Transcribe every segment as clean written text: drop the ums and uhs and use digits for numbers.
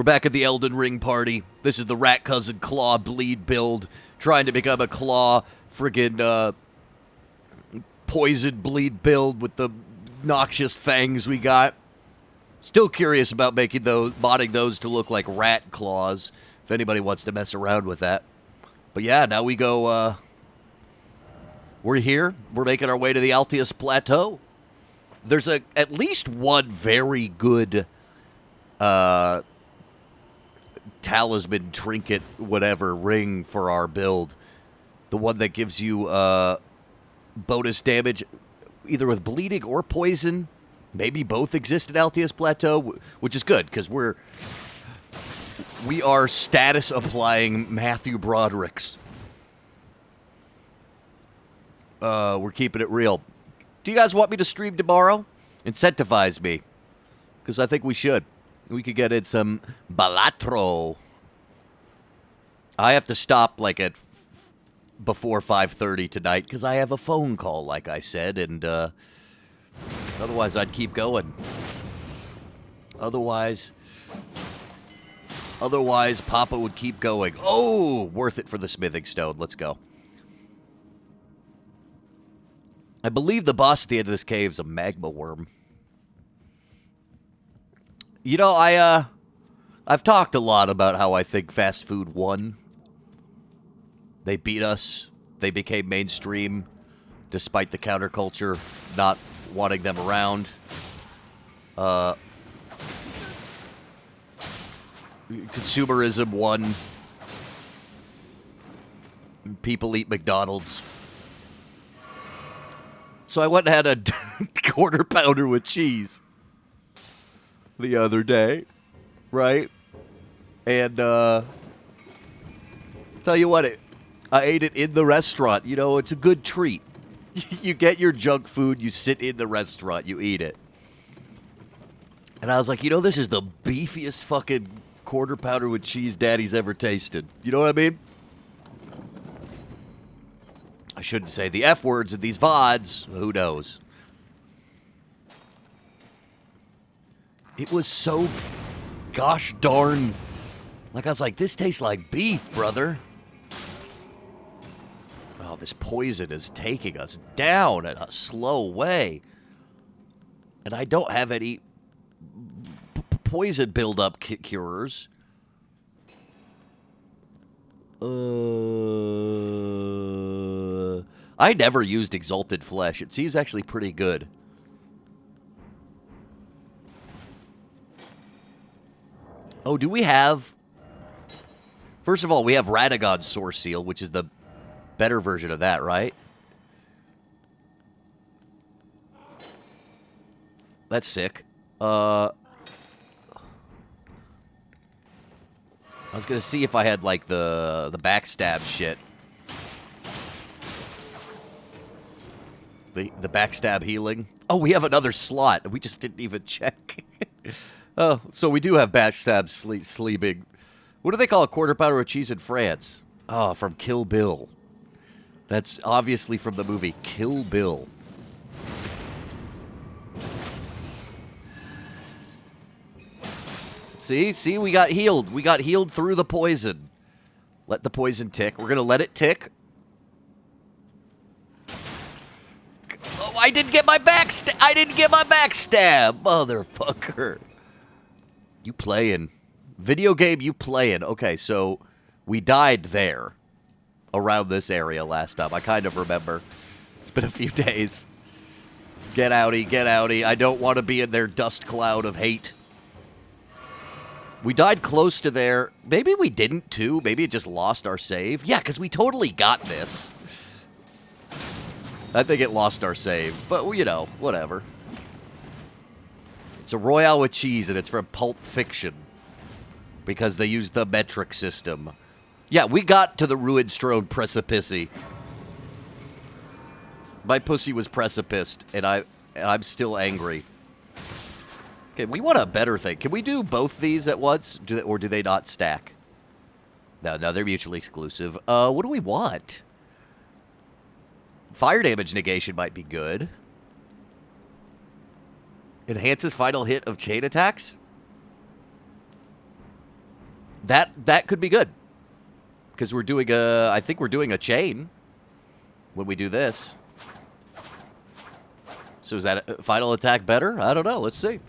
We're back at the Elden Ring party. This is the Rat Cousin Claw Bleed build, trying to become a Claw friggin' Poison Bleed build with the noxious fangs we got. Still curious about making those, modding those to look like rat claws, if anybody wants to mess around with that. But yeah, now we go, we're here. We're making our way to the Alteus Plateau. There's at least one very good talisman, trinket, whatever, ring for our build. The one that gives you bonus damage, either with bleeding or poison. Maybe both exist at Alteus Plateau, which is good, because we are status applying Matthew Brodericks. We're keeping it real. Do you guys want me to stream tomorrow? Incentivize me, because I think we should. We could get in some balatro. I have to stop like at before 5:30 tonight because I have a phone call, like I said, and otherwise I'd keep going. Otherwise Papa would keep going. Oh, worth it for the smithing stone. Let's go. I believe the boss at the end of this cave is a magma worm. You know, I've talked a lot about how I think fast food won. They beat us. They became mainstream, despite the counterculture not wanting them around. Consumerism won. People eat McDonald's. So I went and had a quarter pounder with cheese the other day, right? And tell you what, I ate it in the restaurant. You know, it's a good treat. You get your junk food, you sit in the restaurant, you eat it. And I was like, you know, this is the beefiest fucking quarter pounder with cheese Daddy's ever tasted. You know what I mean? I shouldn't say the F words in these VODs. Who knows? It was so gosh darn... Like, I was like, this tastes like beef, brother. Oh, this poison is taking us down in a slow way. And I don't have any poison buildup cures. I never used Exalted Flesh. It seems actually pretty good. Oh, do we have... First of all, we have Radagon's Source Seal, which is the better version of that, right? That's sick. I was gonna see if I had, like, the backstab shit. The backstab healing. Oh, we have another slot. We just didn't even check. Oh, so we do have backstab sleeping. What do they call a quarter pounder with cheese in France? Oh, from Kill Bill. That's obviously from the movie Kill Bill. See, we got healed. We got healed through the poison. Let the poison tick. We're gonna let it tick. Oh, I didn't get my backstab. Motherfucker. You playing. Video game, you playing. Okay, so we died there. Around this area last time. I kind of remember. It's been a few days. Get outie, get outie. I don't want to be in their dust cloud of hate. We died close to there. Maybe we didn't, too. Maybe it just lost our save. Yeah, because we totally got this. I think it lost our save. But, you know, whatever. It's a Royale with cheese, and it's from Pulp Fiction. Because they used the metric system. Yeah, we got to the Ruined Precipice. My pussy was precipiced, and I'm still angry. Okay, we want a better thing. Can we do both these at once, or do they not stack? No, they're mutually exclusive. What do we want? Fire damage negation might be good. Enhances final hit of chain attacks? That could be good. Because we're doing I think we're doing a chain when we do this. So is that a final attack better? I don't know. Let's see.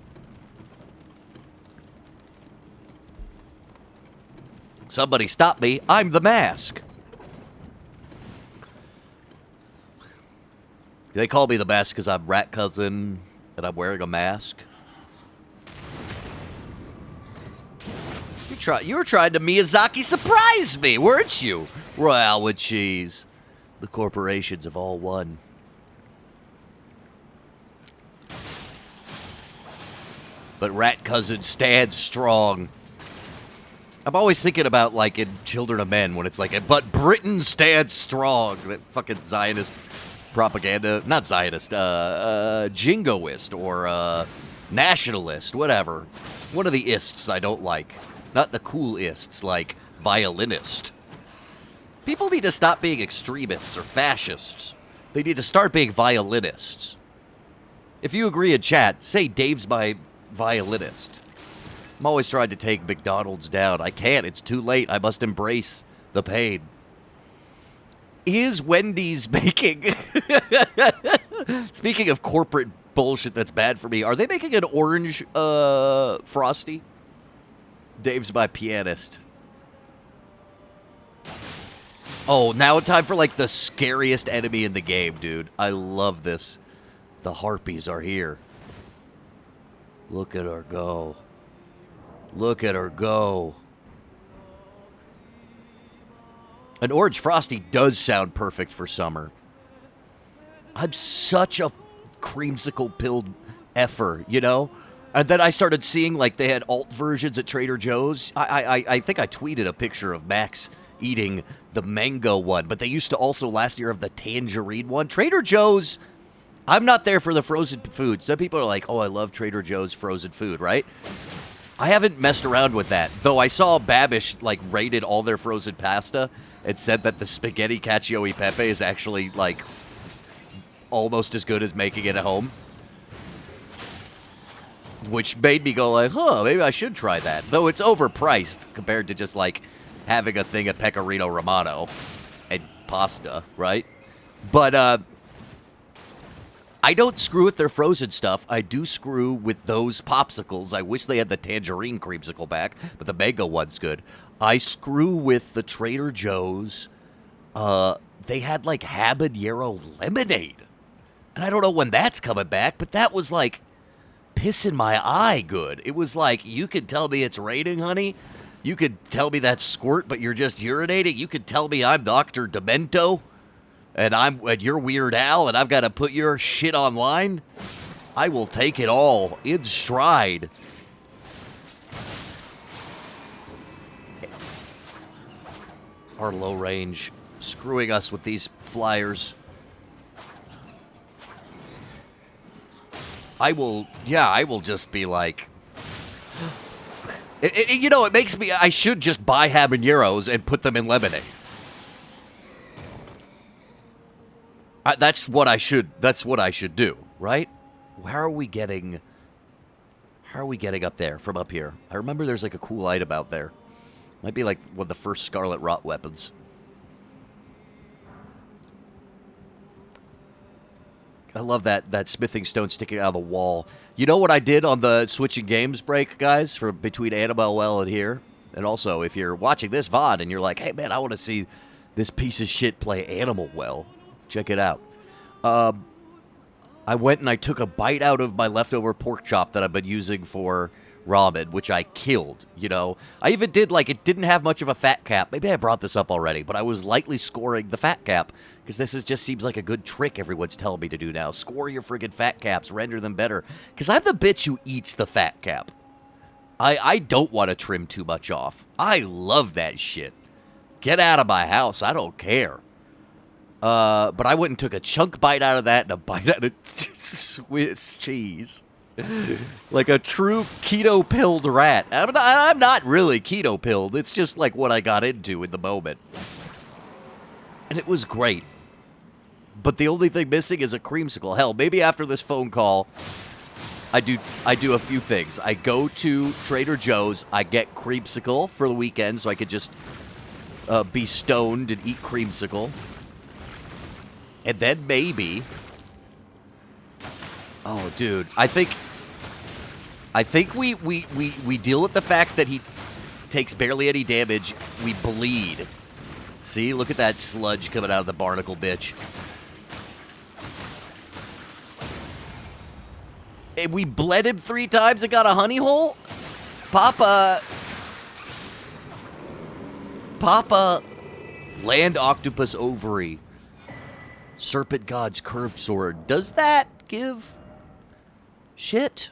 Somebody stop me. I'm the mask. They call me the mask because I'm Rat Cousin and I'm wearing a mask. You were trying to Miyazaki surprise me, weren't you? Royale with cheese. The corporations have all won. But Rat Cousin stands strong. I'm always thinking about, like, in Children of Men, when it's like, but Britain stands strong. That fucking Zionist propaganda. Not Zionist, jingoist or nationalist, whatever. One of the ists I don't like. Not the cool ists, like violinist. People need to stop being extremists or fascists. They need to start being violinists. If you agree in chat, say Dave's my violinist. I'm always trying to take McDonald's down. I can't. It's too late. I must embrace the pain. Is Wendy's making... Speaking of corporate bullshit that's bad for me, are they making an orange Frosty? Dave's my pianist. Oh, now time for, like, the scariest enemy in the game, dude. I love this. The harpies are here. Look at her go. Look at her go. An orange Frosty does sound perfect for summer. I'm such a creamsicle-pilled effer, you know? And then I started seeing, like, they had alt versions at Trader Joe's. I think I tweeted a picture of Max eating the mango one, but they used to also last year have the tangerine one. Trader Joe's, I'm not there for the frozen food. Some people are like, oh, I love Trader Joe's frozen food, right? I haven't messed around with that, though I saw Babish, like, rated all their frozen pasta and said that the spaghetti cacio e pepe is actually, like, almost as good as making it at home. Which made me go like, huh, maybe I should try that. Though it's overpriced compared to just, like, having a thing of Pecorino Romano and pasta, right? But, I don't screw with their frozen stuff. I do screw with those popsicles. I wish they had the tangerine creamsicle back, but the mango one's good. I screw with the Trader Joe's. They had, like, habanero lemonade. And I don't know when that's coming back, but that was, like, pissing my eye good. It was like, you could tell me it's raining, honey. You could tell me that's squirt, but you're just urinating. You could tell me I'm Dr. Demento. And you're Weird Al, and I've got to put your shit online. I will take it all in stride. Our low range screwing us with these flyers. I will just be like... you know, it makes me... I should just buy habaneros and put them in lemonade. That's what I should do, right? How are we getting up there from up here? I remember there's like a cool item out there. Might be like one of the first Scarlet Rot weapons. I love that smithing stone sticking out of the wall. You know what I did on the switching games break, guys, for between Animal Well and here? And also, if you're watching this VOD and you're like, hey, man, I want to see this piece of shit play Animal Well, check it out. I went and I took a bite out of my leftover pork chop that I've been using for ramen, which I killed, you know. I even did, like, it didn't have much of a fat cap. Maybe I brought this up already, but I was lightly scoring the fat cap, because just seems like a good trick everyone's telling me to do now. Score your friggin' fat caps, render them better. Because I'm the bitch who eats the fat cap. I don't want to trim too much off. I love that shit. Get out of my house. I don't care. But I went and took a chunk bite out of that and a bite out of Swiss cheese. Like a true keto-pilled rat. I'm not really keto-pilled. It's just like what I got into in the moment. And it was great. But the only thing missing is a creamsicle. Hell, maybe after this phone call, I do a few things. I go to Trader Joe's. I get creamsicle for the weekend, so I could just be stoned and eat creamsicle. And then maybe, oh, dude, I think we deal with the fact that he takes barely any damage. We bleed. See, look at that sludge coming out of the barnacle bitch. And we bled him 3 times and got a honey hole? Papa, land octopus ovary. Serpent God's curved sword. Does that give shit?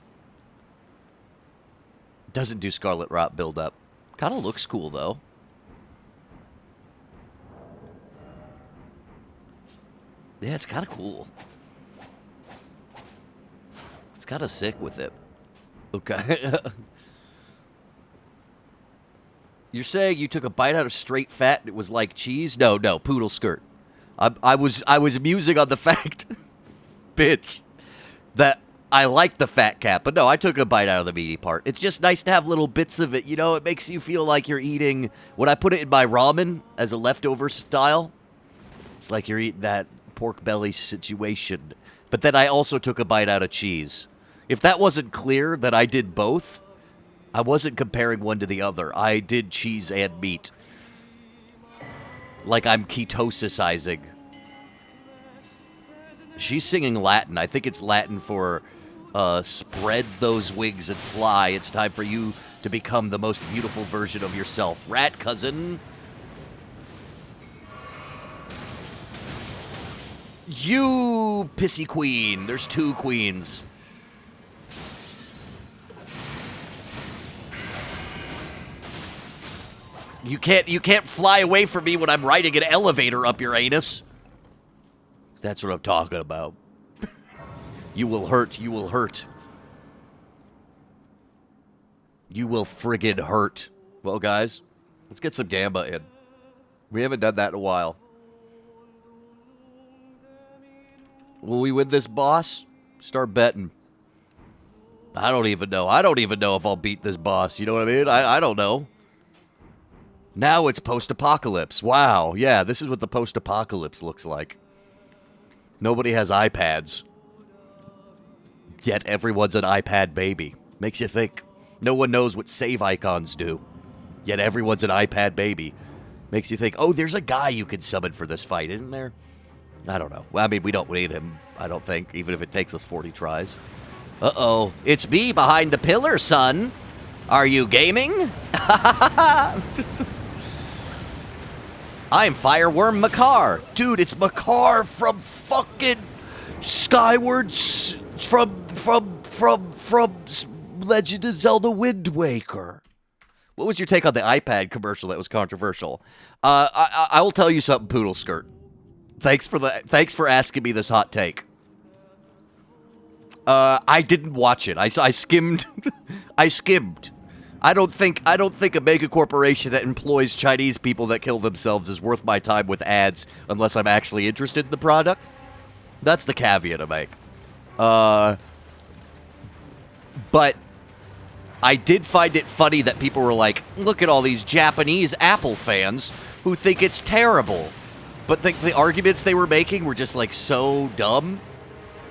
Doesn't do Scarlet Rot buildup. Kind of looks cool, though. Yeah, it's kind of cool. It's kind of sick with it. Okay. You're saying you took a bite out of straight fat and it was like cheese? No, poodle skirt. I was musing on the fact, bitch, that I like the fat cap, but no, I took a bite out of the meaty part. It's just nice to have little bits of it, you know? It makes you feel like you're eating, when I put it in my ramen as a leftover style, it's like you're eating that pork belly situation. But then I also took a bite out of cheese. If that wasn't clear that I did both, I wasn't comparing one to the other. I did cheese and meat. Like I'm ketosisizing. She's singing Latin. I think it's Latin for spread those wings and fly. It's time for you to become the most beautiful version of yourself. Rat cousin. You pissy queen. There's 2 queens. You can't fly away from me when I'm riding an elevator up your anus. That's what I'm talking about. You will hurt. You will hurt. You will friggin' hurt. Well, guys, let's get some Gamba in. We haven't done that in a while. Will we win this boss? Start betting. I don't even know. I don't even know if I'll beat this boss. You know what I mean? I don't know. Now it's post-apocalypse. Wow. Yeah, this is what the post-apocalypse looks like. Nobody has iPads. Yet everyone's an iPad baby. Makes you think. No one knows what save icons do. Yet everyone's an iPad baby. Makes you think, oh, there's a guy you could summon for this fight, isn't there? I don't know. Well, I mean, we don't need him, I don't think, even if it takes us 40 tries. Uh-oh. It's me behind the pillar, son. Are you gaming? I'm Fireworm Makar. Dude, it's Makar from fucking Skyward... From Legend of Zelda Wind Waker. What was your take on the iPad commercial that was controversial? I will tell you something, Poodle Skirt. Thanks for asking me this hot take. I didn't watch it. I skimmed. I skimmed. I don't think a mega corporation that employs Chinese people that kill themselves is worth my time with ads unless I'm actually interested in the product. That's the caveat I make. But I did find it funny that people were like, look at all these Japanese Apple fans who think it's terrible. But the arguments they were making were just like so dumb.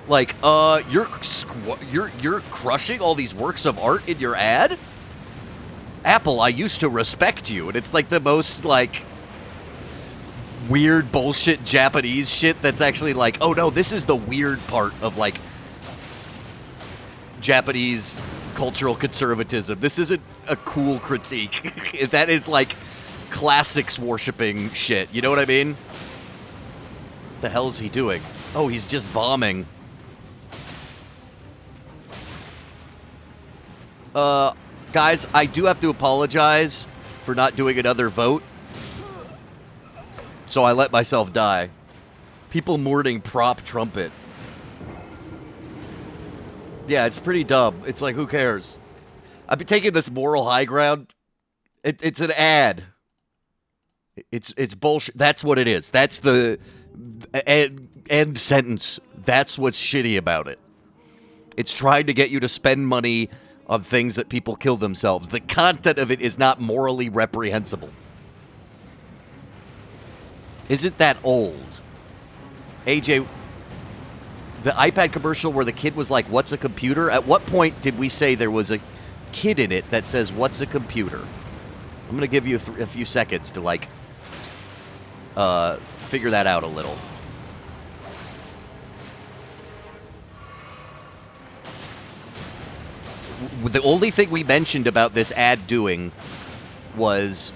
Like, you're crushing all these works of art in your ad? Apple, I used to respect you. And it's like the most like weird bullshit Japanese shit that's actually like, oh no, this is the weird part of like Japanese cultural conservatism. This isn't a cool critique. That is like classics worshipping shit. You know what I mean? The hell is he doing? Oh, he's just vomiting. Guys, I do have to apologize for not doing another vote. So I let myself die. People mourning prop trumpet. Yeah, it's pretty dumb. It's like, who cares? I've been taking this moral high ground. It's an ad. It's bullshit. That's what it is. That's the end sentence. That's what's shitty about it. It's trying to get you to spend money on things that people kill themselves. The content of it is not morally reprehensible. Isn't that old? AJ, the iPad commercial where the kid was like, what's a computer? At what point did we say there was a kid in it that says, what's a computer? I'm going to give you a few seconds to, like, figure that out a little. The only thing we mentioned about this ad doing was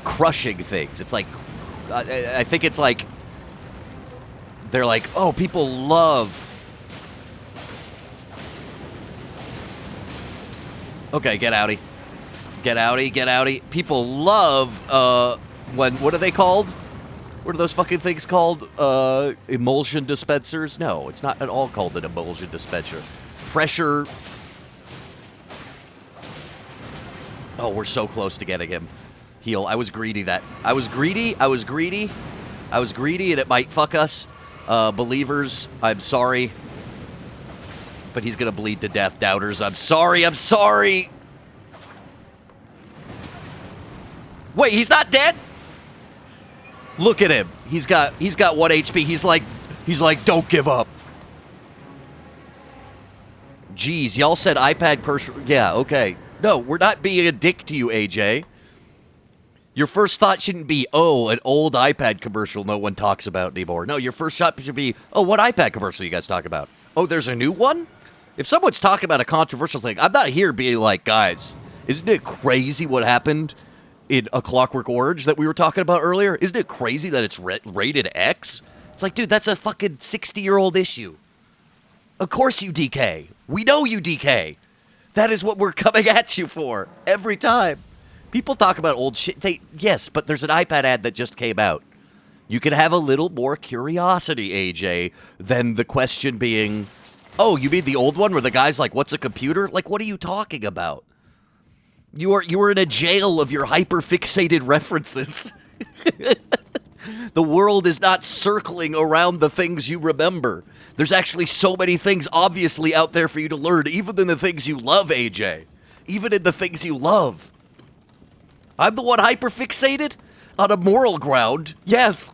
crushing things. It's like, I think it's like, they're like, oh, people love. Okay, get outie. Get outie, get outie. People love, what are they called? What are those fucking things called? Emulsion dispensers? No, it's not at all called an emulsion dispenser. Pressure. Oh, we're so close to getting him. Heal. I was greedy and it might fuck us. Believers, I'm sorry. But he's gonna bleed to death. Doubters, I'm sorry. Wait, he's not dead? Look at him. He's got 1 HP. He's like, don't give up. Jeez, y'all said iPad person. Yeah, okay. No, we're not being a dick to you, AJ. Your first thought shouldn't be, oh, an old iPad commercial no one talks about anymore. No, your first thought should be, oh, what iPad commercial you guys talk about? Oh, there's a new one? If someone's talking about a controversial thing, I'm not here being like, guys, isn't it crazy what happened in A Clockwork Orange that we were talking about earlier? Isn't it crazy that it's rated X? It's like, dude, that's a fucking 60-year-old issue. Of course you DK. We know you DK. That is what we're coming at you for every time. People talk about old shit. Yes, but there's an iPad ad that just came out. You can have a little more curiosity, AJ, than the question being, oh, you mean the old one where the guy's like, what's a computer? Like, what are you talking about? You are in a jail of your hyper-fixated references. The world is not circling around the things you remember. There's actually so many things obviously out there for you to learn, even in the things you love, AJ. Even in the things you love. I'm the one hyper-fixated? On a moral ground, yes.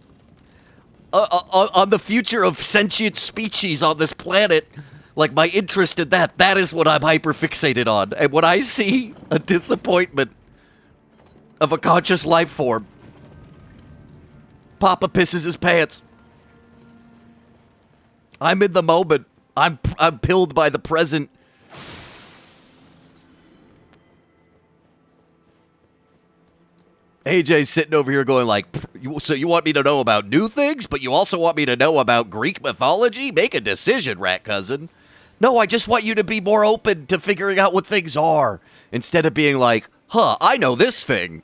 On the future of sentient species on this planet, like my interest in that is what I'm hyper-fixated on. And when I see a disappointment of a conscious life form, Papa pisses his pants. I'm in the moment. I'm pilled by the present. AJ's sitting over here going like, so you want me to know about new things, but you also want me to know about Greek mythology? Make a decision, rat cousin. No, I just want you to be more open to figuring out what things are, instead of being like, huh, I know this thing.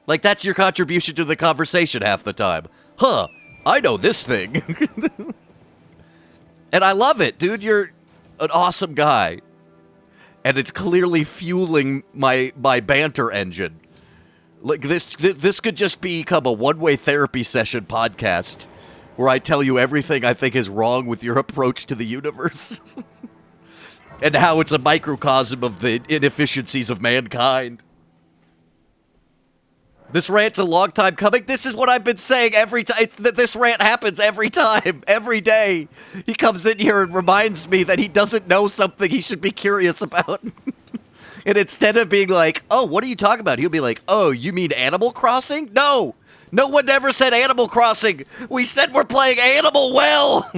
Like, that's your contribution to the conversation half the time. Huh, I know this thing. And I love it, dude. You're an awesome guy. And it's clearly fueling my banter engine. Like, this could just become a one-way therapy session podcast where I tell you everything I think is wrong with your approach to the universe. And how it's a microcosm of the inefficiencies of mankind. This rant's a long time coming. This is what I've been saying every time. This rant happens every time, every day. He comes in here and reminds me that he doesn't know something he should be curious about. And instead of being like, oh, what are you talking about? He'll be like, oh, you mean Animal Crossing? No! No one ever said Animal Crossing. We said we're playing Animal Well.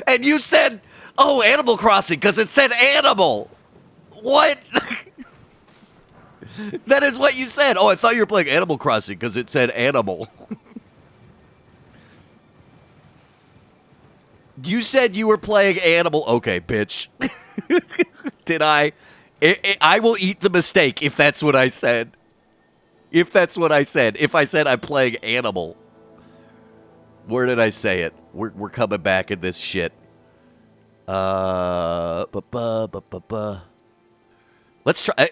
And you said, oh, Animal Crossing, because it said animal. What? That is what you said. Oh, I thought you were playing Animal Crossing because it said animal. You said you were playing animal. Okay, bitch. Did I? I will eat the mistake if that's what I said. If that's what I said. If I said I'm playing animal. Where did I say it? We're coming back in this shit. Let's try.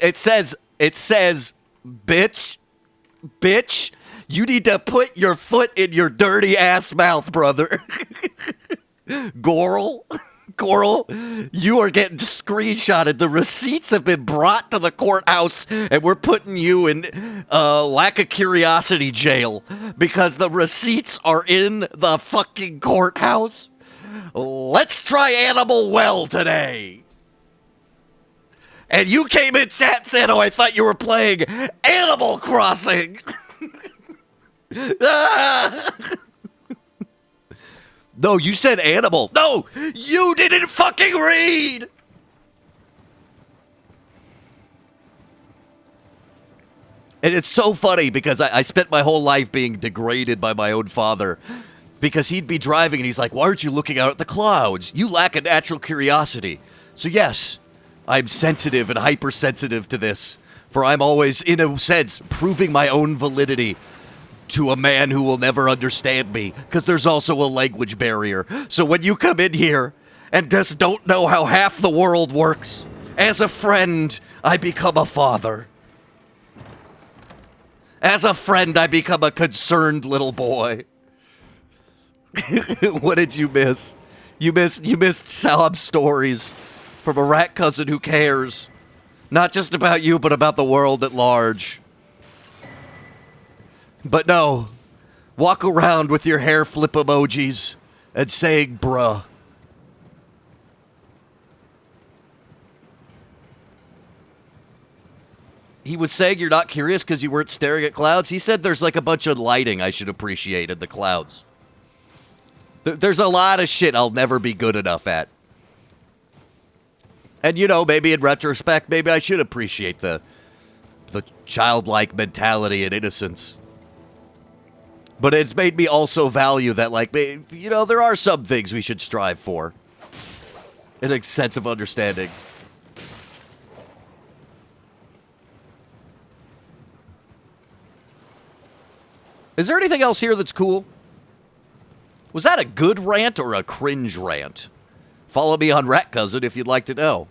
It says, bitch, you need to put your foot in your dirty ass mouth, brother. Goral. Coral, you are getting screenshotted. The receipts have been brought to the courthouse, and we're putting you in lack of curiosity jail because the receipts are in the fucking courthouse. Let's try Animal Well today. And you came in chat said, oh, I thought you were playing Animal Crossing. No, you said animal. No, you didn't fucking read. And it's so funny because I spent my whole life being degraded by my own father because he'd be driving and he's like, why aren't you looking out at the clouds? You lack a natural curiosity. So yes, I'm sensitive and hypersensitive to this, for I'm always, in a sense, proving my own validity to a man who will never understand me, because there's also a language barrier. So when you come in here and just don't know how half the world works, as a friend, I become a father. As a friend, I become a concerned little boy. What did you miss? You missed sob stories from a rat cousin who cares. Not just about you, but about the world at large. But no, walk around with your hair flip emojis and saying bruh. He was saying you're not curious because you weren't staring at clouds. He said there's like a bunch of lighting I should appreciate in the clouds. There's a lot of shit I'll never be good enough at. And you know, maybe in retrospect, maybe I should appreciate the childlike mentality and innocence. But it's made me also value that, like, you know, there are some things we should strive for. In a sense of understanding. Is there anything else here that's cool? Was that a good rant or a cringe rant? Follow me on Rat Cousin if you'd like to know.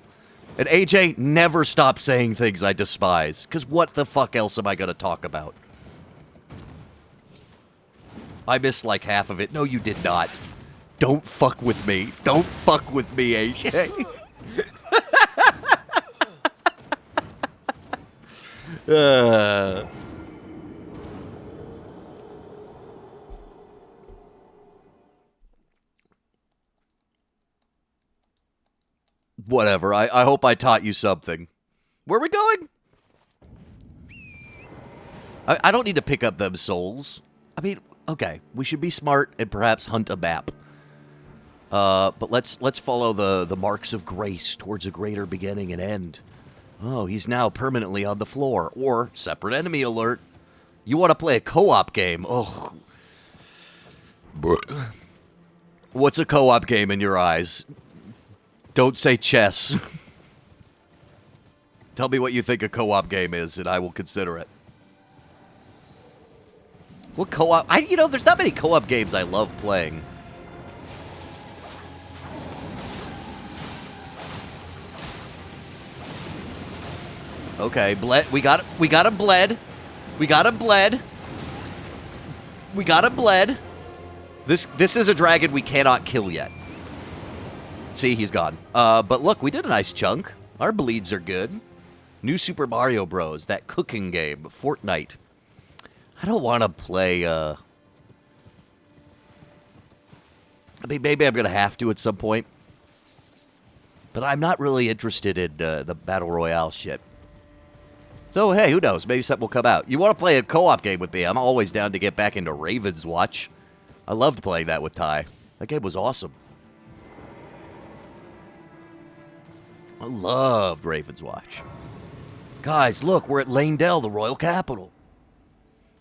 And AJ, never stop saying things I despise, because what the fuck else am I going to talk about? I missed like half of it. No, you did not. Don't fuck with me. Don't fuck with me, AJ. Whatever. I hope I taught you something. Where are we going? I don't need to pick up them souls. I mean, okay, we should be smart and perhaps hunt a map. But let's follow the marks of grace towards a greater beginning and end. Oh, he's now permanently on the floor. Or, separate enemy alert. You want to play a co-op game? Oh. What's a co-op game in your eyes? Don't say chess. Tell me what you think a co-op game is, and I will consider it. What co-op? You know, there's not many co-op games I love playing. Okay, bled. We got a bled. We got a bled. We got a bled. This is a dragon we cannot kill yet. See, he's gone. But look, we did a nice chunk. Our bleeds are good. New Super Mario Bros. That cooking game, Fortnite. I don't want to play, I mean, maybe I'm going to have to at some point. But I'm not really interested in the Battle Royale shit. So, hey, who knows? Maybe something will come out. You want to play a co-op game with me? I'm always down to get back into Raven's Watch. I loved playing that with Ty. That game was awesome. I loved Raven's Watch. Guys, look, we're at Lanedale, the royal capital.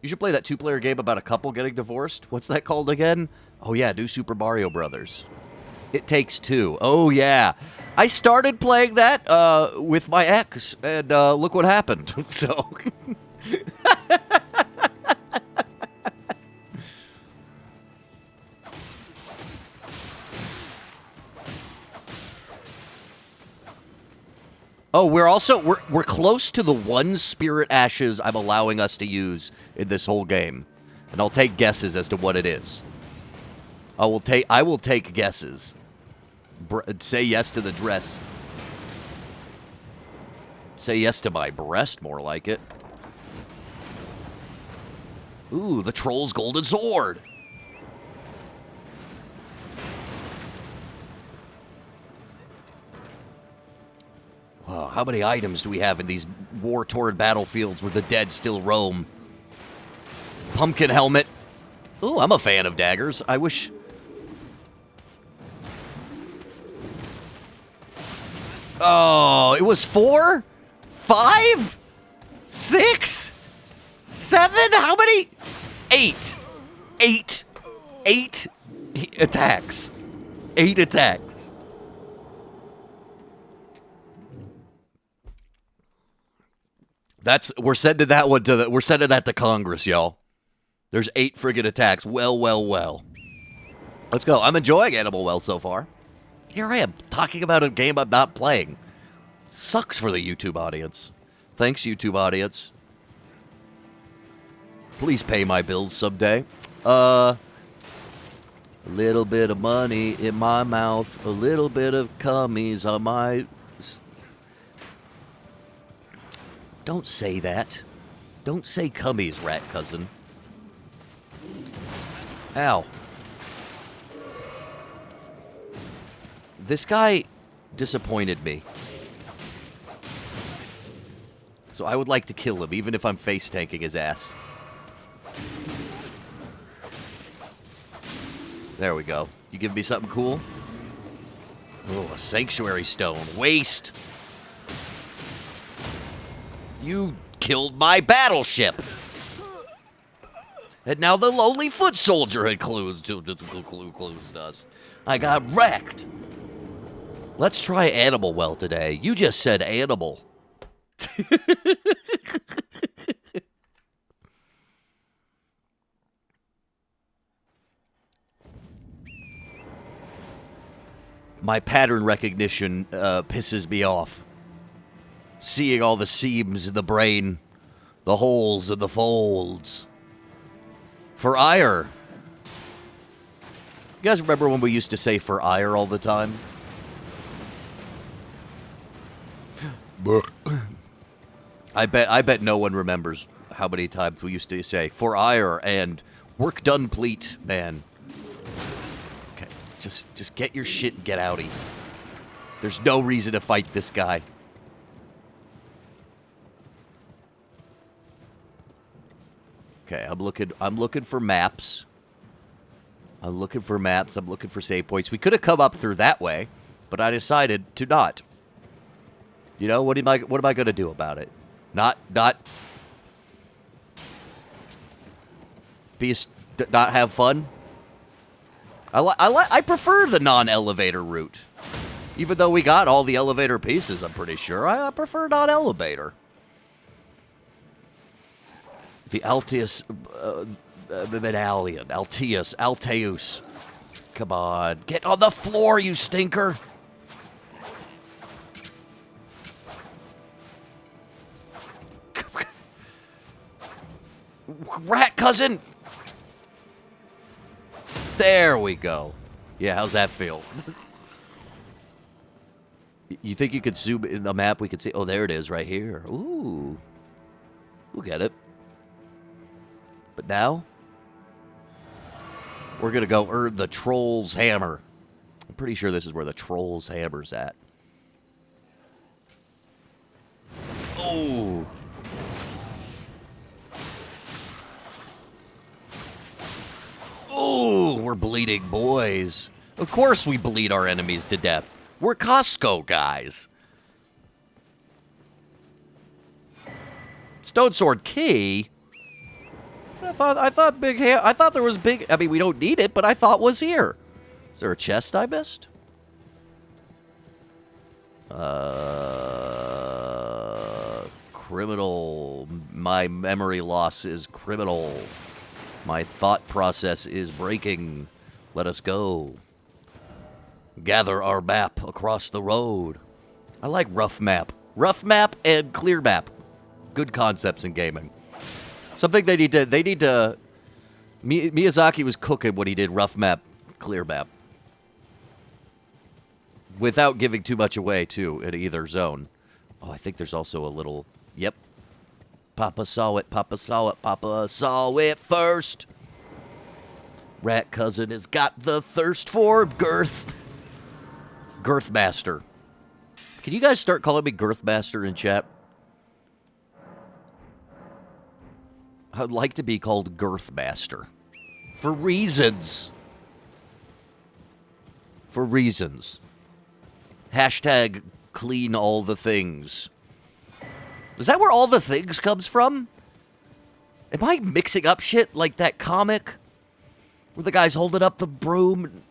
You should play that two-player game about a couple getting divorced. What's that called again? Oh, yeah, New Super Mario Brothers. It Takes Two. Oh, yeah. I started playing that with my ex, and look what happened. So... Oh, we're close to the one spirit ashes I'm allowing us to use in this whole game. And I'll take guesses as to what it is. I will take guesses. Say yes to the dress. Say yes to my breast, more like it. Ooh, the troll's golden sword. Wow, how many items do we have in these war-torn battlefields where the dead still roam? Pumpkin helmet. Ooh, I'm a fan of daggers. I wish... Oh, it was 4? 5? 6? 7? How many? 8. 8. 8 attacks. 8 attacks. We're sending that one to we're sending that to Congress, y'all. There's 8 friggin' attacks. Well. Let's go. I'm enjoying Animal Well so far. Here I am, talking about a game I'm not playing. Sucks for the YouTube audience. Thanks, YouTube audience. Please pay my bills someday. A little bit of money in my mouth, a little bit of cummies on my... Don't say that. Don't say cummies, rat cousin. Ow. This guy disappointed me. So I would like to kill him, even if I'm face-tanking his ass. There we go. You give me something cool? Oh, a sanctuary stone. Waste! You killed my battleship! And now the lowly foot soldier had clues us. I got wrecked! Let's try Animal Well today. You just said animal. My pattern recognition pisses me off. Seeing all the seams in the brain, the holes in the folds. For ire. You guys remember when we used to say for ire all the time? I bet no one remembers how many times we used to say for ire and work done pleat, man. Okay, just get your shit and get outie. There's no reason to fight this guy. Okay, I'm looking for maps. I'm looking for maps. I'm looking for save points. We could have come up through that way, but I decided to not. You know, what am I going to do about it? Not have fun? I prefer the non-elevator route. Even though we got all the elevator pieces, I'm pretty sure. I prefer non-elevator. The Alteus medallion. Alteus. Come on. Get on the floor, you stinker. Rat cousin. There we go. Yeah, how's that feel? You think you could zoom in the map? We could see. Oh, there it is right here. Ooh. We'll get it. But now, we're going to go earn the Troll's Hammer. I'm pretty sure this is where the Troll's Hammer's at. Oh. Oh, we're bleeding boys. Of course we bleed our enemies to death. We're Costco guys. Stone Sword Key? I thought big hand. I thought there was big. I mean, we don't need it, but I thought was here. Is there a chest I missed? Criminal. My memory loss is criminal. My thought process is breaking. Let us go. Gather our map across the road. I like rough map. Rough map and clear map. Good concepts in gaming. Something they need to... Miyazaki was cooking when he did rough map, clear map. Without giving too much away, too, in either zone. Oh, I think there's also a little... Yep. Papa saw it, Papa saw it, Papa saw it first. Rat cousin has got the thirst for girth. Girth Master. Can you guys start calling me Girth Master in chat? I would like to be called Girth Master. For reasons. For reasons. Hashtag clean all the things. Is that where all the things comes from? Am I mixing up shit like that comic? Where the guy's holding up the broom.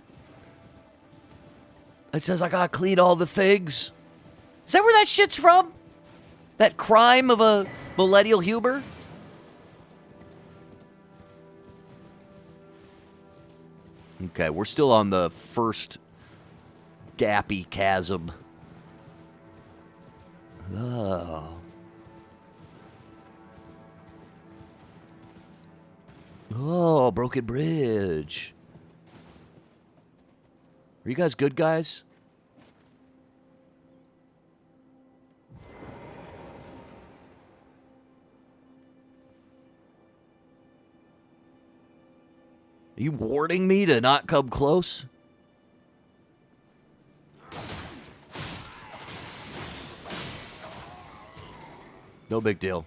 It says, I gotta clean all the things. Is that where that shit's from? That crime of a millennial humor? Okay, we're still on the first gappy chasm. Oh. Oh, broken bridge. Are you guys good, guys? Are you warning me to not come close? No big deal.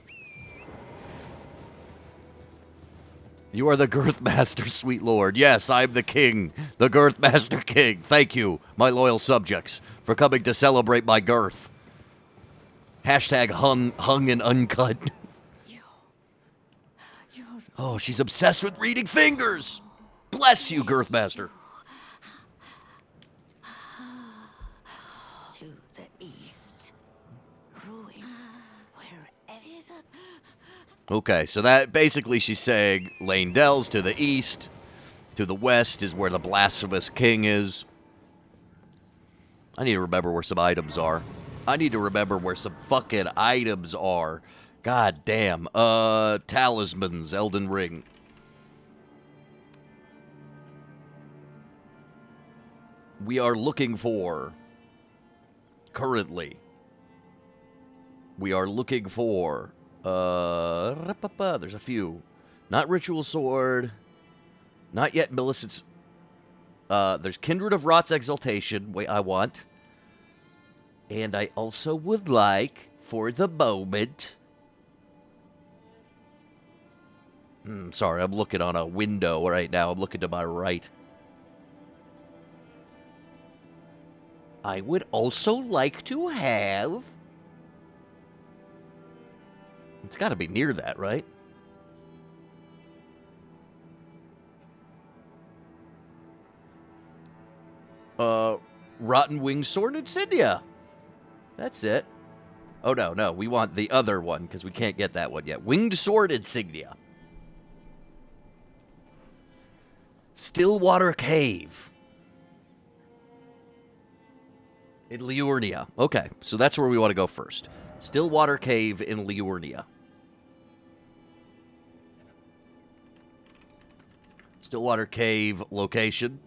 You are the Girth Master, sweet lord. Yes, I'm the king, the Girth Master King. Thank you, my loyal subjects, for coming to celebrate my girth. Hashtag hung and uncut. Oh, she's obsessed with reading fingers. Bless you, Girth Master. To the east, ruin where it is. Okay, so that basically she's saying Lane Dells to the east, to the west is where the blasphemous king is. I need to remember where some items are. I need to remember where some fucking items are. God damn. Talismans, Elden Ring. We are looking for, currently, we are looking for, there's a few. Not Ritual Sword, not yet Millicent's, there's Kindred of Rot's Exaltation, wait, I want. And I also would like, for the moment, sorry, I'm looking on a window right now, I'm looking to my right. I would also like to have... It's got to be near that, right? Rotten Winged Sword Insignia. That's it. Oh, no. We want the other one, because we can't get that one yet. Winged Sword Insignia. Stillwater Cave. In Liurnia. Okay, so that's where we want to go first. Stillwater Cave in Liurnia. Stillwater Cave location.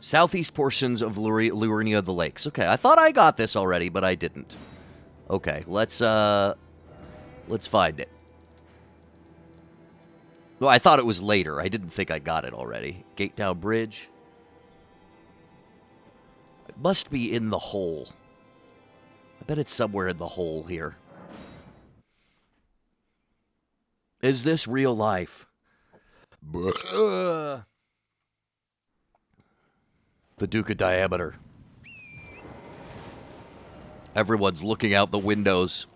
Southeast portions of Liurnia, the lakes. Okay, I thought I got this already, but I didn't. Okay, let's find it. Well, I thought it was later. I didn't think I got it already. Gate Down Bridge. It must be in the hole. I bet it's somewhere in the hole here. Is this real life? The Duke of Diameter. Everyone's looking out the windows.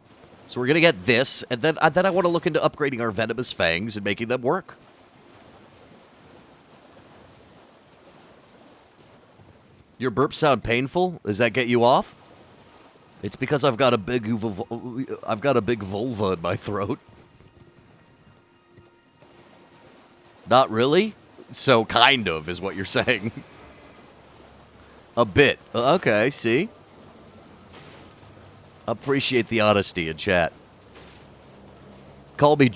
So we're going to get this, and then I want to look into upgrading our venomous fangs and making them work. Your burps sound painful? Does that get you off? It's because I've got a big vulva in my throat. Not really? So kind of is what you're saying. A bit. Okay, see? Appreciate the honesty in chat. Call me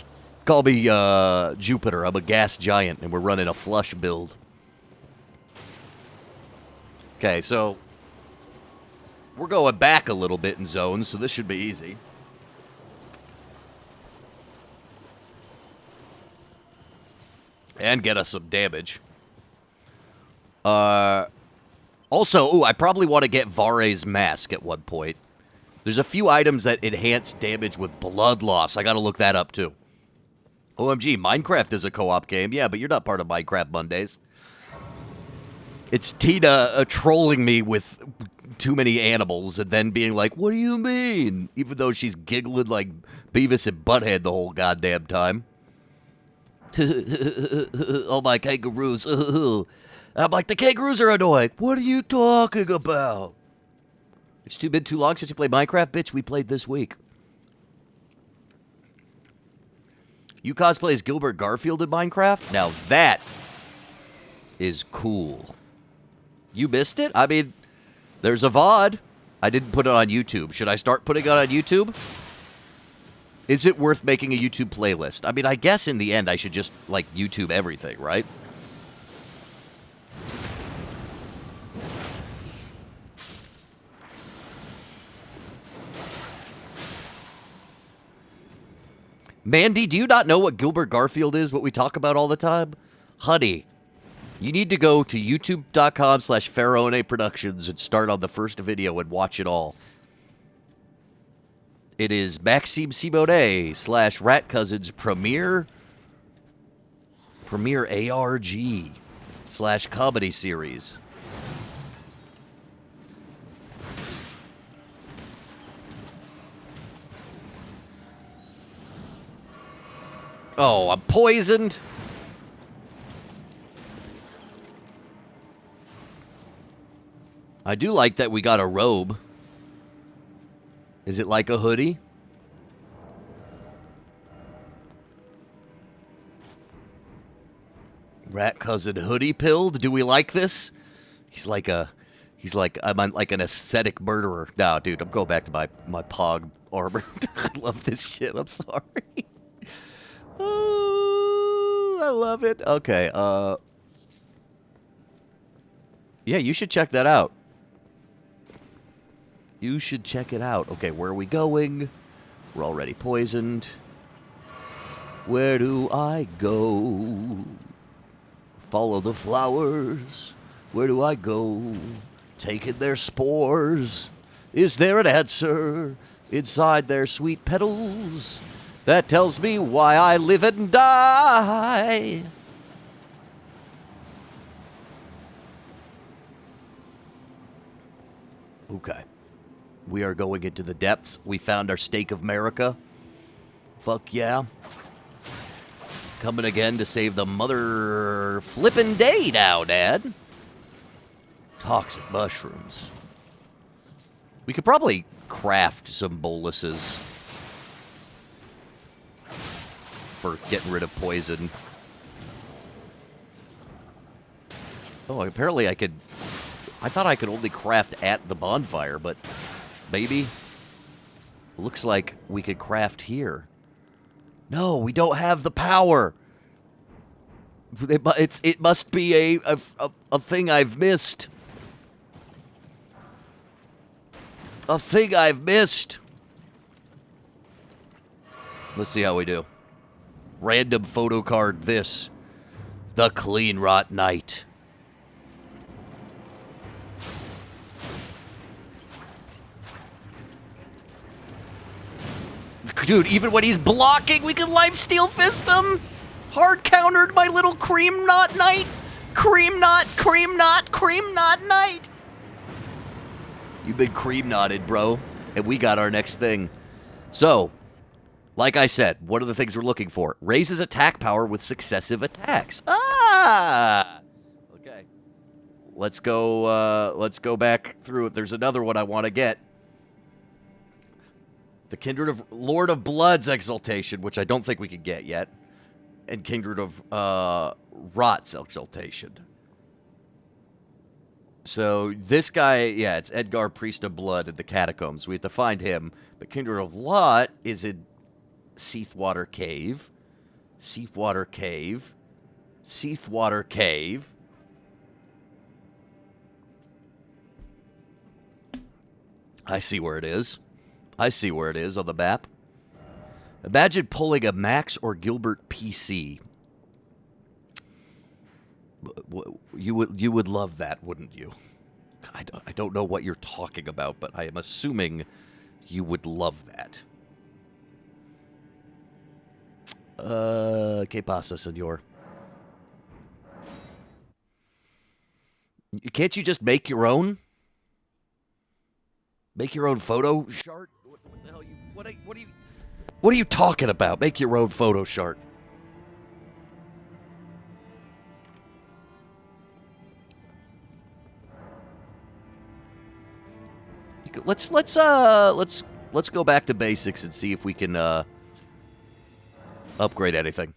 Jupiter. I'm a gas giant, and we're running a flush build. Okay, so We're going back a little bit in zones, so this should be easy. And get us some damage. Also, ooh, I probably want to get Vare's mask at one point. There's a few items that enhance damage with blood loss. I gotta look that up, too. OMG, Minecraft is a co-op game. Yeah, but you're not part of Minecraft Mondays. It's Tina trolling me with too many animals and then being like, what do you mean? Even though she's giggling like Beavis and Butthead the whole goddamn time. Oh, my kangaroos. I'm like, the kangaroos are annoying. What are you talking about? It's been too long since you played Minecraft, bitch. We played this week. You cosplay as Gilbert Garfield in Minecraft? Now that is cool. You missed it? I mean, there's a VOD. I didn't put it on YouTube. Should I start putting it on YouTube? Is it worth making a YouTube playlist? I mean, I guess in the end I should just, like, YouTube everything, right? Mandy, do you not know what Gilbert Garfield is, what we talk about all the time? Honey, you need to go to youtube.com/Pharaoh Productions and start on the first video and watch it all. It is Maxime Simone / Rat Cousins premiere ARG / comedy series. Oh, I'm poisoned. I do like that we got a robe. Is it like a hoodie? Rat cousin hoodie pilled. Do we like this? He's like I'm like an aesthetic murderer. No, dude, I'm going back to my Pog armor. I love this shit. I'm sorry. Oh, I love it. Okay, yeah, you should check that out. You should check it out. Okay, where are we going? We're already poisoned. Where do I go? Follow the flowers. Where do I go? Taking their spores. Is there an answer inside their sweet petals that tells me why I live and die? Okay. We are going into the depths. We found our stake of America. Fuck yeah. Coming again to save the mother flippin' day now, Dad. Toxic mushrooms. We could probably craft some boluses for getting rid of poison. Oh, apparently I could... I thought I could only craft at the bonfire, but maybe. Looks like we could craft here. No, we don't have the power. It must be a thing I've missed. A thing I've missed. Let's see how we do. Random photo card this. The Clean Rot Knight. Dude, even when he's blocking, we can lifesteal fist him. Hard countered my little cream knot knight. Cream knot knight. You've been cream knotted, bro. And we got our next thing. So, like I said, what are the things we're looking for? Raises attack power with successive attacks. Ah! Okay. Let's go back through it. There's another one I want to get. The Kindred of Lord of Blood's Exaltation, which I don't think we could get yet. And Kindred of Rot's Exaltation. So this guy, yeah, it's Edgar, Priest of Blood in the Catacombs. We have to find him. But Kindred of Lot is in Seathwater Cave. Seathwater Cave. Seathwater Cave. I see where it is. I see where it is on the map. Imagine pulling a Max or Gilbert PC. You would love that, wouldn't you? I don't know what you're talking about, but I am assuming you would love that. ¿Qué pasa, señor? Can't you just make your own? Make your own photo chart? What the hell? What are you talking about? Make your own photo chart. Let's go back to basics and see if we can upgrade anything.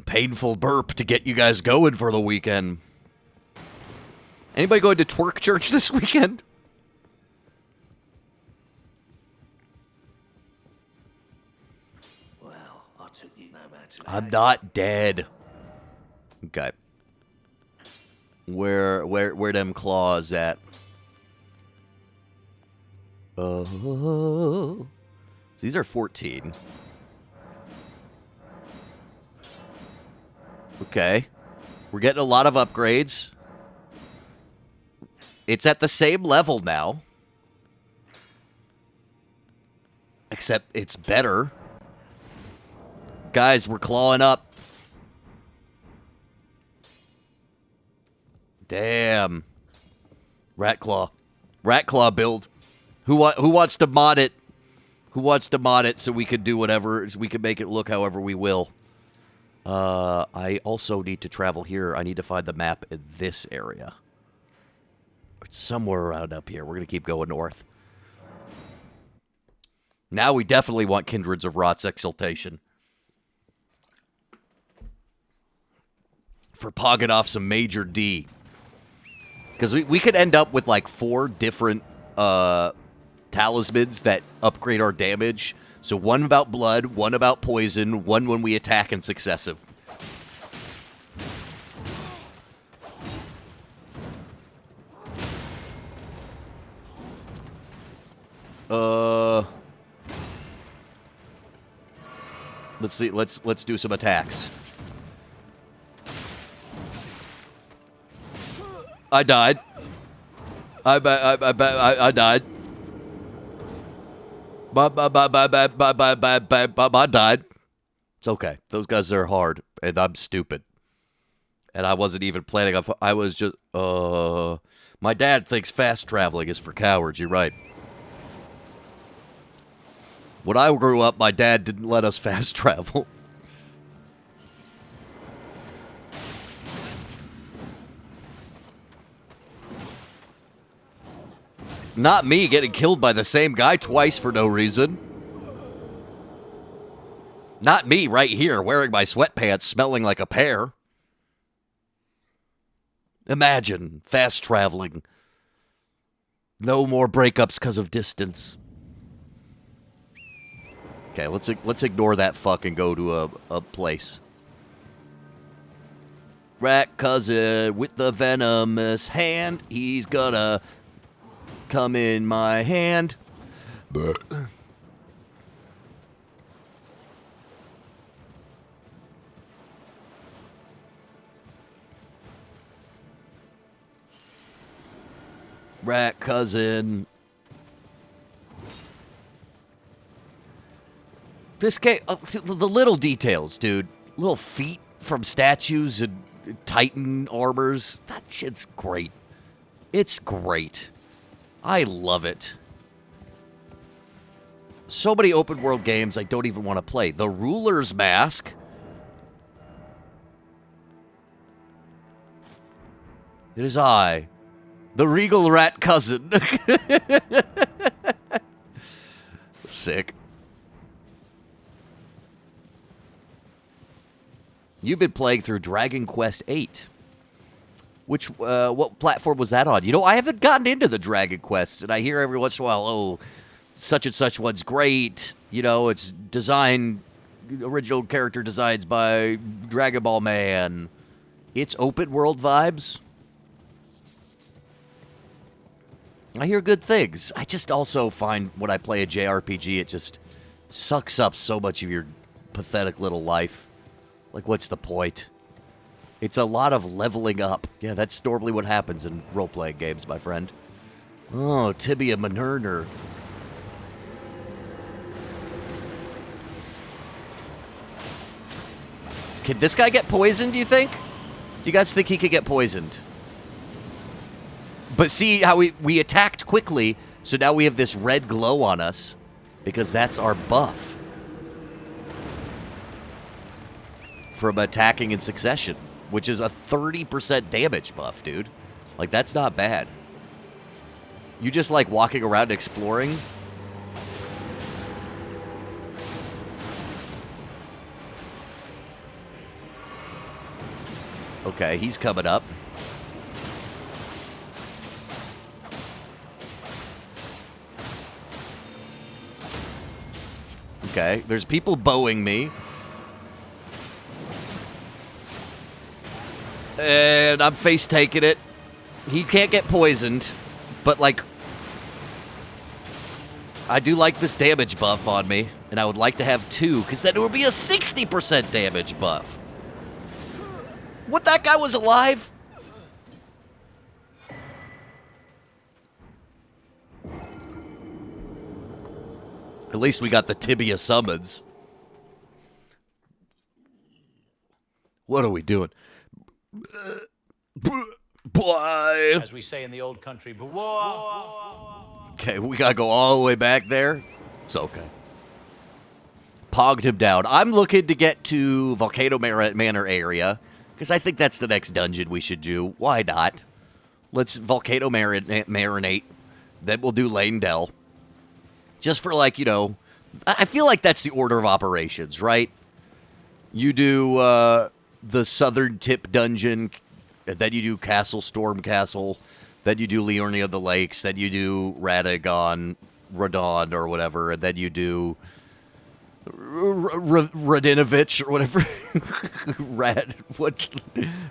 Painful burp to get you guys going for the weekend. Anybody going to twerk church this weekend? Well, I took you no matter. I'm not dead. Okay. Where them claws at? These are 14. Okay. We're getting a lot of upgrades. It's at the same level now. Except it's better. Guys, we're clawing up. Damn. Rat claw build. Who wants to mod it? Who wants to mod it so we can do whatever, so we can make it look however we will? I also need to travel here. I need to find the map in this area. It's somewhere around up here. We're going to keep going north. Now we definitely want Kindreds of Rot's Exaltation. For pogging off some major D. Because we could end up with like 4 different talismans that upgrade our damage. So one about blood, one about poison, one when we attack in successive. Let's see. Let's do some attacks. I died. I died. I died. It's okay. Those guys are hard, and I'm stupid. And I wasn't even planning on. I was just. My dad thinks fast traveling is for cowards. You're right. When I grew up, my dad didn't let us fast travel. Not me getting killed by the same guy twice for no reason. Not me right here wearing my sweatpants smelling like a pear. Imagine fast traveling. No more breakups because of distance. Okay, let's ignore that fuck and go to a place. Rat cousin with the venomous hand. He's gonna come in my hand. Rat cousin. This game, the little details, dude. Little feet from statues and Titan armors. That shit's great. It's great. I love it. So many open world games I don't even want to play. The Ruler's Mask. It is I, the Regal Rat Cousin. Sick. You've been playing through Dragon Quest VIII. Which, what platform was that on? You know, I haven't gotten into the Dragon Quests, and I hear every once in a while, oh, such and such one's great. You know, it's designed, original character designs by Dragon Ball Man. It's open world vibes. I hear good things. I just also find when I play a JRPG, it just sucks up so much of your pathetic little life. Like, what's the point? It's a lot of leveling up. Yeah, that's normally what happens in role-playing games, my friend. Oh, Tibia Manerner. Can this guy get poisoned, do you think? Do you guys think he could get poisoned? But see how we attacked quickly, so now we have this red glow on us, because that's our buff from attacking in succession, which is a 30% damage buff, dude. Like, that's not bad. You just like walking around exploring. Okay, he's coming up. Okay, there's people bowing me. And I'm face taking it. He can't get poisoned, but like, I do like this damage buff on me, and I would like to have 2, because then it would be a 60% damage buff. What, that guy was alive? At least we got the tibia summons. What are we doing? Boy. As we say in the old country, Okay, we gotta go all the way back there. It's okay. Pogged him down. I'm looking to get to Volcano Manor area, because I think that's the next dungeon we should do. Why not? Let's Volcano Marinate. Then we'll do Lane Dell. Just for, like, you know, I feel like that's the order of operations, right? You do the Southern Tip Dungeon, and then you do Castle Storm Castle, then you do Liurnia of the Lakes, then you do Radon, or whatever, and then you do Radinovich, or whatever.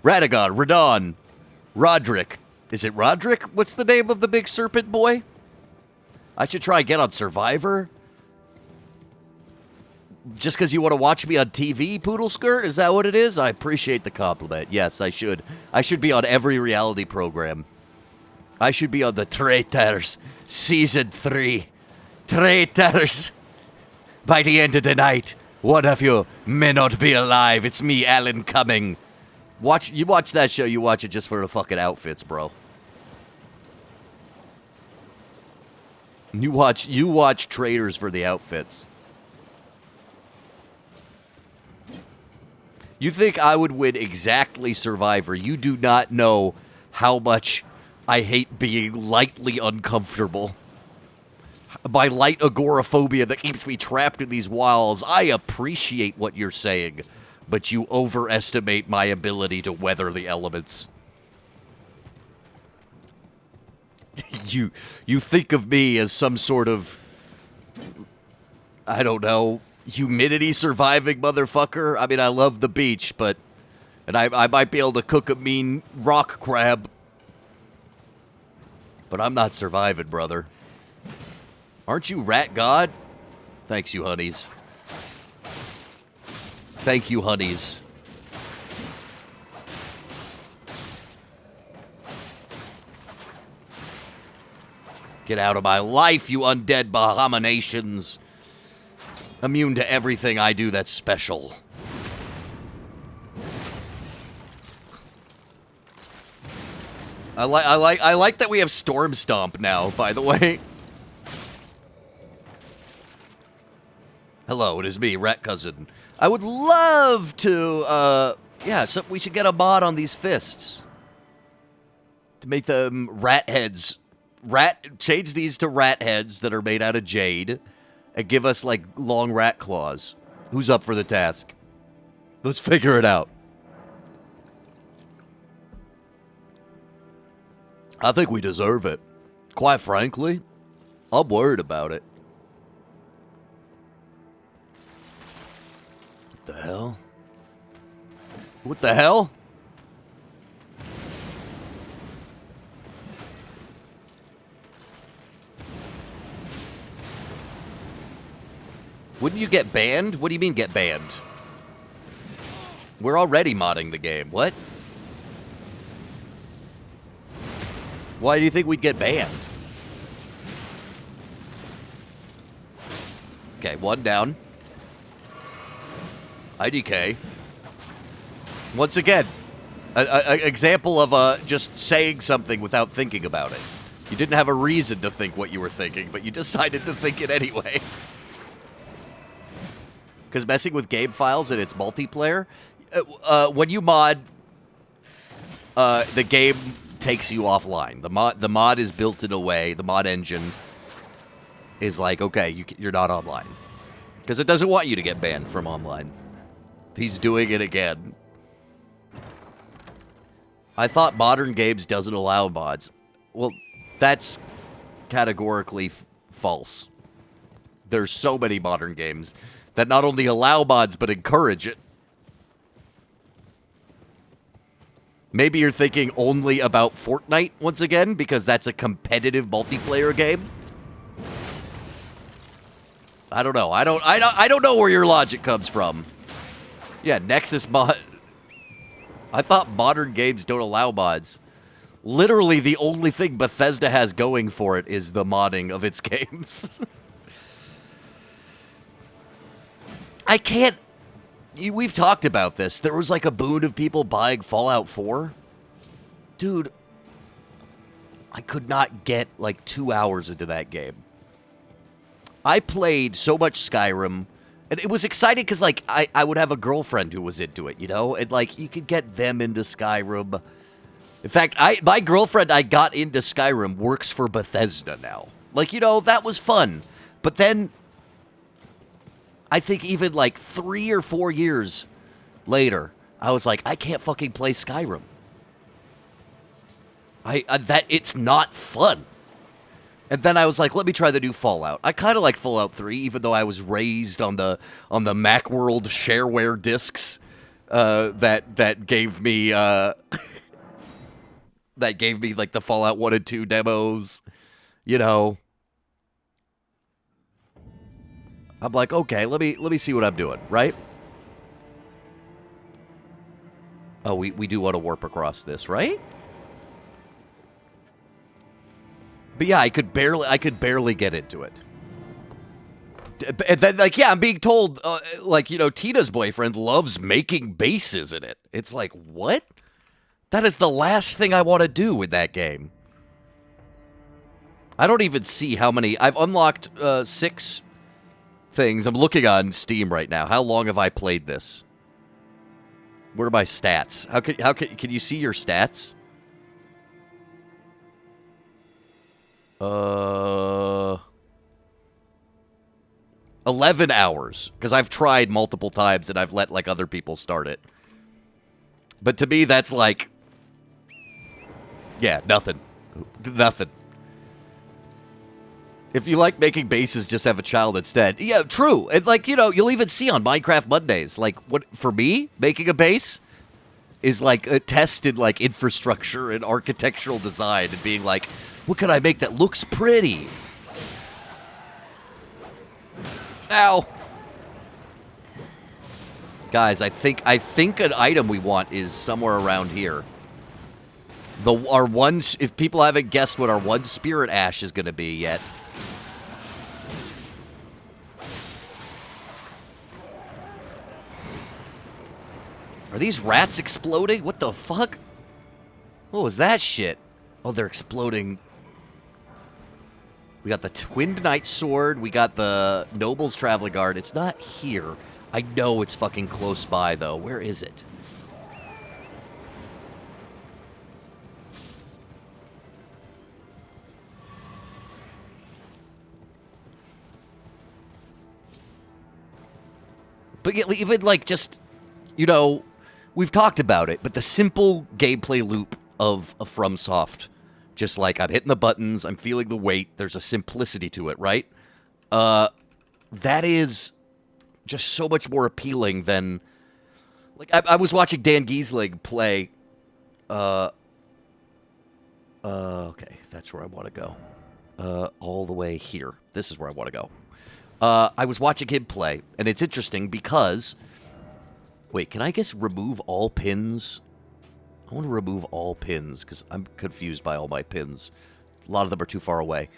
Radagon, Radon, Roderick. Is it Roderick? What's the name of the big serpent boy? I should try and get on Survivor. Just because you want to watch me on TV, Poodle Skirt? Is that what it is? I appreciate the compliment. Yes, I should. I should be on every reality program. I should be on the Traitors, Season 3. Traitors! By the end of the night, one of you may not be alive. It's me, Alan Cumming. You watch that show, you watch it just for the fucking outfits, bro. You watch Traitors for the outfits. You think I would win exactly Survivor? You do not know how much I hate being lightly uncomfortable. My light agoraphobia that keeps me trapped in these walls. I appreciate what you're saying, but you overestimate my ability to weather the elements. You think of me as some sort of, I don't know, humidity surviving motherfucker. I mean, I love the beach, but, and I might be able to cook a mean rock crab, but I'm not surviving, brother. Aren't you rat god? Thanks, you honeys. Thank you, honeys. Get out of my life, you undead abominations. Immune to everything I do that's special. I like that we have Storm Stomp now, by the way. Hello, it is me, Rat Cousin. I would love to, yeah, so we should get a mod on these fists. To make them rat heads. Change these to rat heads that are made out of jade. And give us, like, long rat claws. Who's up for the task? Let's figure it out. I think we deserve it. Quite frankly, I'm worried about it. What the hell? What the hell? Wouldn't you get banned? What do you mean get banned? We're already modding the game. What? Why do you think we'd get banned? Okay, one down. IDK. Once again, an example of just saying something without thinking about it. You didn't have a reason to think what you were thinking, but you decided to think it anyway. Because messing with game files and its multiplayer, when you mod, the game takes you offline. The mod is built in a way, the mod engine is like, okay, you're not online. Because it doesn't want you to get banned from online. He's doing it again. I thought modern games doesn't allow mods. Well, that's categorically false. There's so many modern games that not only allow mods, but encourage it. Maybe you're thinking only about Fortnite once again, because that's a competitive multiplayer game. I don't know. I don't know where your logic comes from. Yeah, Nexus mod. I thought modern games don't allow mods. Literally, the only thing Bethesda has going for it is the modding of its games. I can't... We've talked about this. There was like a boon of people buying Fallout 4. Dude, I could not get like 2 hours into that game. I played so much Skyrim, and it was exciting because like I would have a girlfriend who was into it, you know? And like you could get them into Skyrim. In fact, my girlfriend I got into Skyrim works for Bethesda now. Like, you know, that was fun. But then I think even like 3 or 4 years later, I was like, I can't fucking play Skyrim. That it's not fun. And then I was like, let me try the new Fallout. I kind of like Fallout 3, even though I was raised on the Macworld shareware discs that gave me that gave me like the Fallout 1 and 2 demos, you know. I'm like, okay, let me see what I'm doing, right? Oh, we do want to warp across this, right? But yeah, I could barely get into it. And then, like, yeah, I'm being told, like, you know, Tina's boyfriend loves making bases in it. It's like, what? That is the last thing I want to do with that game. I don't even see how many... I've unlocked 6 things. I'm looking on Steam right now. How long have I played this? What are my stats? Can you see your stats? 11 hours, because I've tried multiple times and I've let like other people start it. But to me, that's like, yeah, nothing. If you like making bases, just have a child instead. Yeah, true. And like, you know, you'll even see on Minecraft Mondays, like, what for me, making a base is like a test in like infrastructure and architectural design and being like, what can I make that looks pretty? Ow. Guys, I think an item we want is somewhere around here. If people haven't guessed what our one spirit ash is going to be yet. Are these rats exploding? What the fuck? What was that shit? Oh, they're exploding. We got the Twinned Knight Sword. We got the Noble's Traveling Guard. It's not here. I know it's fucking close by, though. Where is it? But even, like, just, you know, we've talked about it, but the simple gameplay loop of a FromSoft, just like I'm hitting the buttons, I'm feeling the weight, there's a simplicity to it, right? That is just so much more appealing than... Like, I was watching Dan Giesling play... okay, that's where I want to go. All the way here. This is where I want to go. I was watching him play, and it's interesting because... Wait, can I guess remove all pins? I want to remove all pins, because I'm confused by all my pins. A lot of them are too far away.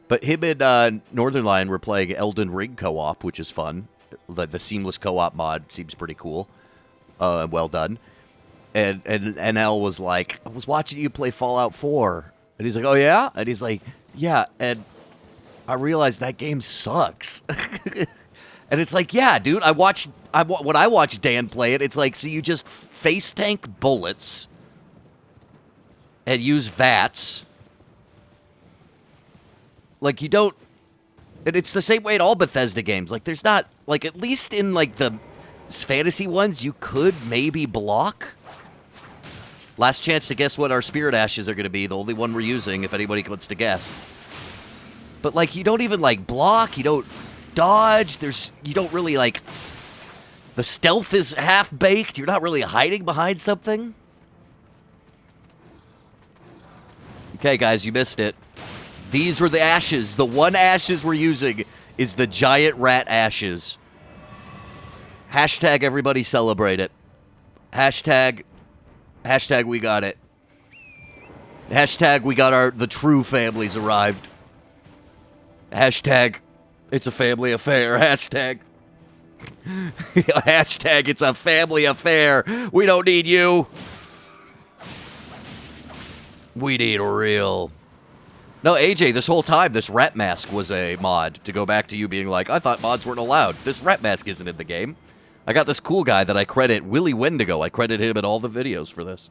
But him and Northern Lion were playing Elden Ring co-op, which is fun. The seamless co-op mod seems pretty cool. Well done. And NL was like, I was watching you play Fallout 4. And he's like, oh yeah? And he's like, yeah, and I realized that game sucks. And it's like, yeah, dude, when I watched Dan play it, it's like, so you just face tank bullets and use VATS. Like, you don't... And it's the same way in all Bethesda games. Like, there's not... Like, at least in, like, the fantasy ones, you could maybe block. Last chance to guess what our Spirit Ashes are going to be. The only one we're using, if anybody wants to guess. But, like, you don't even, like, block. You don't dodge. You don't really, like... The stealth is half-baked. You're not really hiding behind something. Okay, guys, you missed it. These were the ashes. The one ashes we're using is the giant rat ashes. Hashtag everybody celebrate it. Hashtag we got it. Hashtag we got the true families arrived. Hashtag it's a family affair. Hashtag hashtag it's a family affair. We don't need you. We need real. No, AJ, this whole time, this rat mask was a mod. To go back to you being like, I thought mods weren't allowed. This rat mask isn't in the game. I got this cool guy that I credit, Willy Wendigo. I credit him in all the videos for this.